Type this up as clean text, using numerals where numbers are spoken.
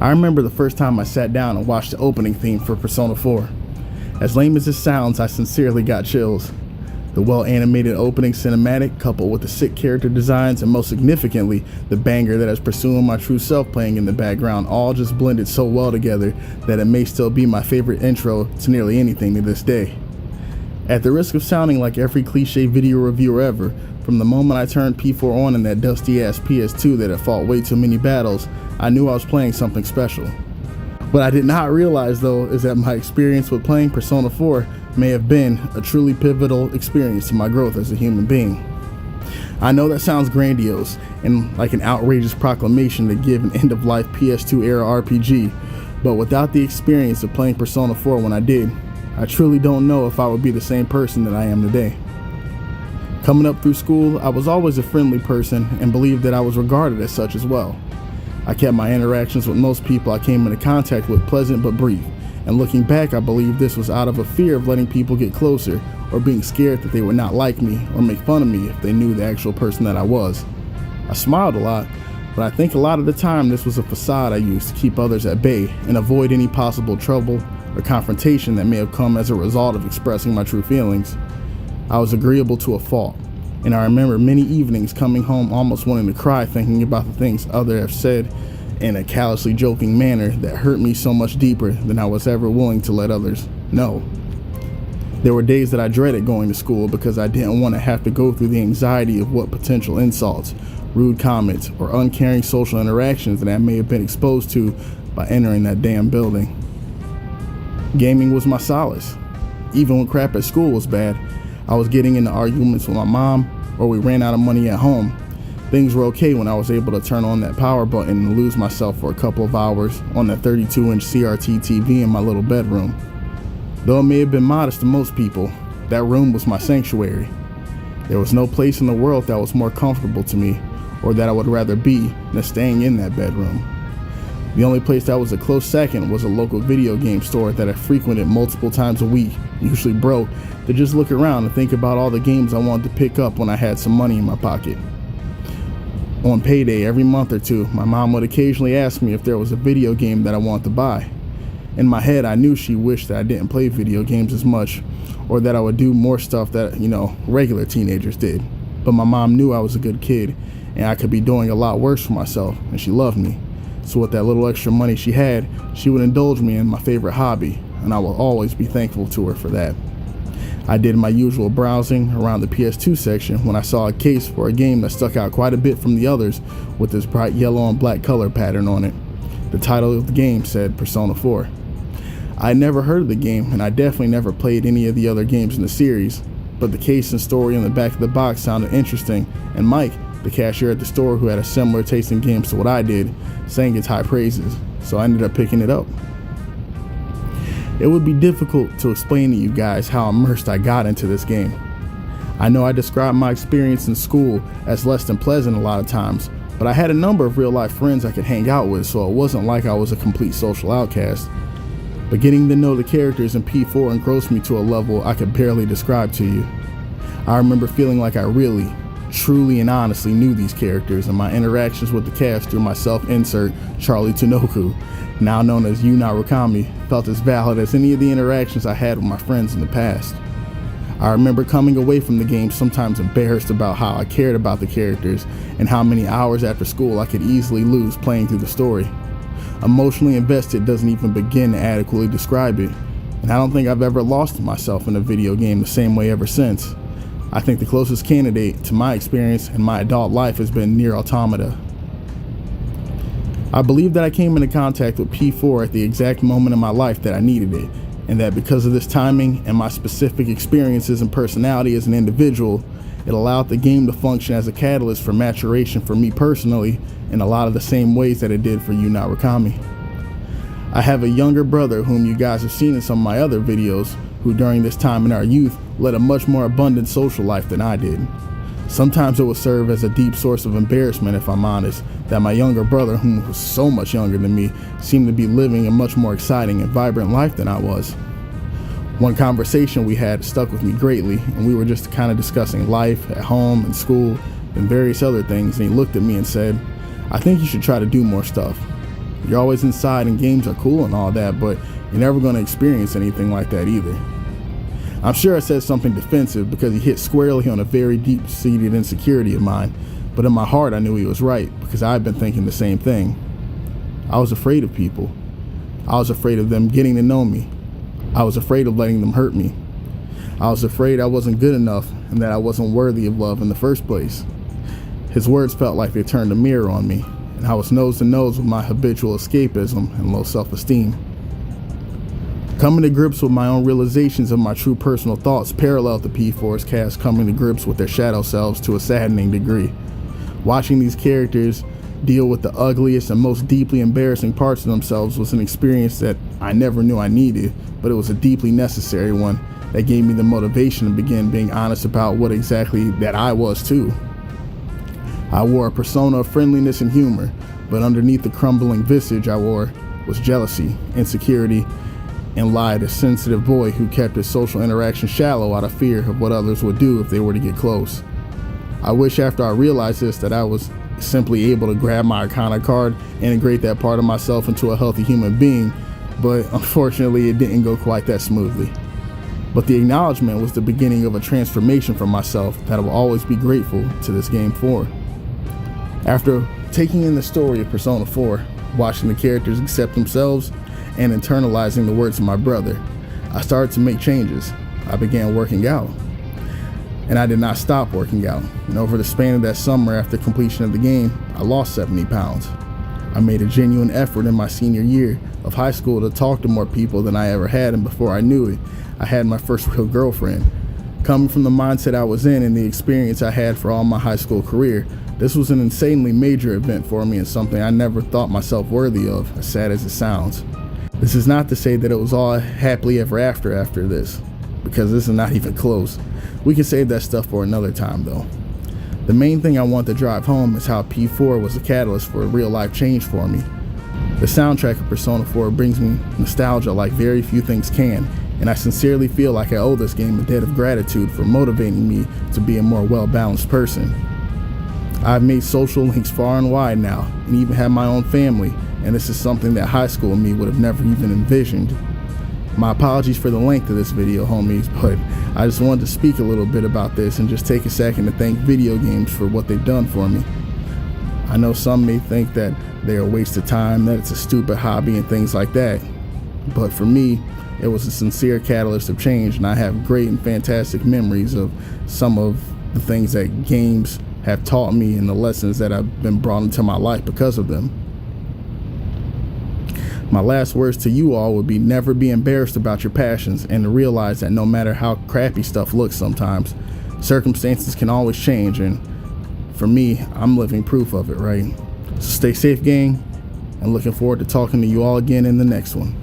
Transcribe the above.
I remember the first time I sat down and watched the opening theme for Persona 4. As lame as it sounds, I sincerely got chills. The well-animated opening cinematic, coupled with the sick character designs, and most significantly, the banger that is Pursuing My True Self playing in the background, all just blended so well together that it may still be my favorite intro to nearly anything to this day. At the risk of sounding like every cliche video reviewer ever, from the moment I turned P4 on in that dusty-ass PS2 that had fought way too many battles, I knew I was playing something special. What I did not realize, though, is that my experience with playing Persona 4 may have been a truly pivotal experience to my growth as a human being. I know that sounds grandiose and like an outrageous proclamation to give an end-of-life PS2 era RPG, but without the experience of playing Persona 4 when I did, I truly don't know if I would be the same person that I am today. Coming up through school, I was always a friendly person and believed that I was regarded as such as well. I kept my interactions with most people I came into contact with pleasant but brief, and looking back, I believe this was out of a fear of letting people get closer or being scared that they would not like me or make fun of me if they knew the actual person that I was. I smiled a lot, but I think a lot of the time this was a facade I used to keep others at bay and avoid any possible trouble or confrontation that may have come as a result of expressing my true feelings. I was agreeable to a fault, and I remember many evenings coming home almost wanting to cry thinking about the things others have said in a callously joking manner that hurt me so much deeper than I was ever willing to let others know. There were days that I dreaded going to school because I didn't want to have to go through the anxiety of what potential insults, rude comments, or uncaring social interactions that I may have been exposed to by entering that damn building. Gaming was my solace. Even when crap at school was bad, I was getting into arguments with my mom, or we ran out of money at home. Things were okay when I was able to turn on that power button and lose myself for a couple of hours on that 32-inch CRT TV in my little bedroom. Though it may have been modest to most people, that room was my sanctuary. There was no place in the world that was more comfortable to me, or that I would rather be than staying in that bedroom. The only place that was a close second was a local video game store that I frequented multiple times a week, usually broke, to just look around and think about all the games I wanted to pick up when I had some money in my pocket. On payday every month or two, my mom would occasionally ask me if there was a video game that I wanted to buy. In my head, I knew she wished that I didn't play video games as much, or that I would do more stuff that, regular teenagers did. But my mom knew I was a good kid, and I could be doing a lot worse for myself, and she loved me. So with that little extra money she had, she would indulge me in my favorite hobby, and I will always be thankful to her for that. I did my usual browsing around the PS2 section when I saw a case for a game that stuck out quite a bit from the others with this bright yellow and black color pattern on it. The title of the game said Persona 4. I had never heard of the game, and I definitely never played any of the other games in the series, but the case and story on the back of the box sounded interesting, and Mike, the cashier at the store who had a similar taste in games to what I did, sang its high praises, so I ended up picking it up. It would be difficult to explain to you guys how immersed I got into this game. I know I described my experience in school as less than pleasant a lot of times, but I had a number of real life friends I could hang out with, so it wasn't like I was a complete social outcast. But getting to know the characters in P4 engrossed me to a level I could barely describe to you. I remember feeling like I really, truly and honestly knew these characters, and my interactions with the cast through my self-insert Charlie Tanoku, now known as Yu Narukami, felt as valid as any of the interactions I had with my friends in the past. I remember coming away from the game sometimes embarrassed about how I cared about the characters and how many hours after school I could easily lose playing through the story. Emotionally invested doesn't even begin to adequately describe it, and I don't think I've ever lost myself in a video game the same way ever since. I think the closest candidate to my experience in my adult life has been Nier Automata. I believe that I came into contact with P4 at the exact moment in my life that I needed it, and that because of this timing and my specific experiences and personality as an individual, it allowed the game to function as a catalyst for maturation for me personally in a lot of the same ways that it did for Yu Narukami. I have a younger brother whom you guys have seen in some of my other videos, who during this time in our youth led a much more abundant social life than I did. Sometimes it would serve as a deep source of embarrassment, if I'm honest, that my younger brother, whom was so much younger than me, seemed to be living a much more exciting and vibrant life than I was. One conversation we had stuck with me greatly, and we were just kind of discussing life at home and school and various other things, and he looked at me and said, "I think you should try to do more stuff. You're always inside and games are cool and all that, but you're never going to experience anything like that either. I'm sure I said something defensive because he hit squarely on a very deep-seated insecurity of mine, but in my heart I knew he was right because I've been thinking the same thing. I was afraid of people. I was afraid of them getting to know me. I was afraid of letting them hurt me. I was afraid I wasn't good enough and that I wasn't worthy of love in the first place. His words felt like they turned a mirror on me, and I was nose to nose with my habitual escapism and low self-esteem. Coming to grips with my own realizations of my true personal thoughts paralleled the P4's cast coming to grips with their shadow selves to a saddening degree. Watching these characters deal with the ugliest and most deeply embarrassing parts of themselves was an experience that I never knew I needed, but it was a deeply necessary one that gave me the motivation to begin being honest about what exactly that I was too. I wore a persona of friendliness and humor, but underneath the crumbling visage I wore was jealousy, insecurity, and lied a sensitive boy who kept his social interaction shallow out of fear of what others would do if they were to get close. I wish after I realized this that I was simply able to grab my Arcana card, integrate that part of myself into a healthy human being, but unfortunately it didn't go quite that smoothly. But the acknowledgement was the beginning of a transformation for myself that I will always be grateful to this game for. After taking in the story of Persona 4, watching the characters accept themselves, and internalizing the words of my brother, I started to make changes. I began working out. And I did not stop working out. And over the span of that summer after completion of the game, I lost 70 pounds. I made a genuine effort in my senior year of high school to talk to more people than I ever had, and before I knew it, I had my first real girlfriend. Coming from the mindset I was in and the experience I had for all my high school career, this was an insanely major event for me and something I never thought myself worthy of, as sad as it sounds. This is not to say that it was all happily ever after this, because this is not even close. We can save that stuff for another time though. The main thing I want to drive home is how P4 was a catalyst for a real life change for me. The soundtrack of Persona 4 brings me nostalgia like very few things can, and I sincerely feel like I owe this game a debt of gratitude for motivating me to be a more well-balanced person. I've made social links far and wide now, and even have my own family, and this is something that high school me would have never even envisioned. My apologies for the length of this video, homies, but I just wanted to speak a little bit about this and just take a second to thank video games for what they've done for me. I know some may think that they're a waste of time, that it's a stupid hobby and things like that, but for me, it was a sincere catalyst of change, and I have great and fantastic memories of some of the things that games have taught me and the lessons that have been brought into my life because of them. My last words to you all would be never be embarrassed about your passions, and to realize that no matter how crappy stuff looks sometimes, circumstances can always change, and for me, I'm living proof of it, right? So stay safe, gang, and looking forward to talking to you all again in the next one.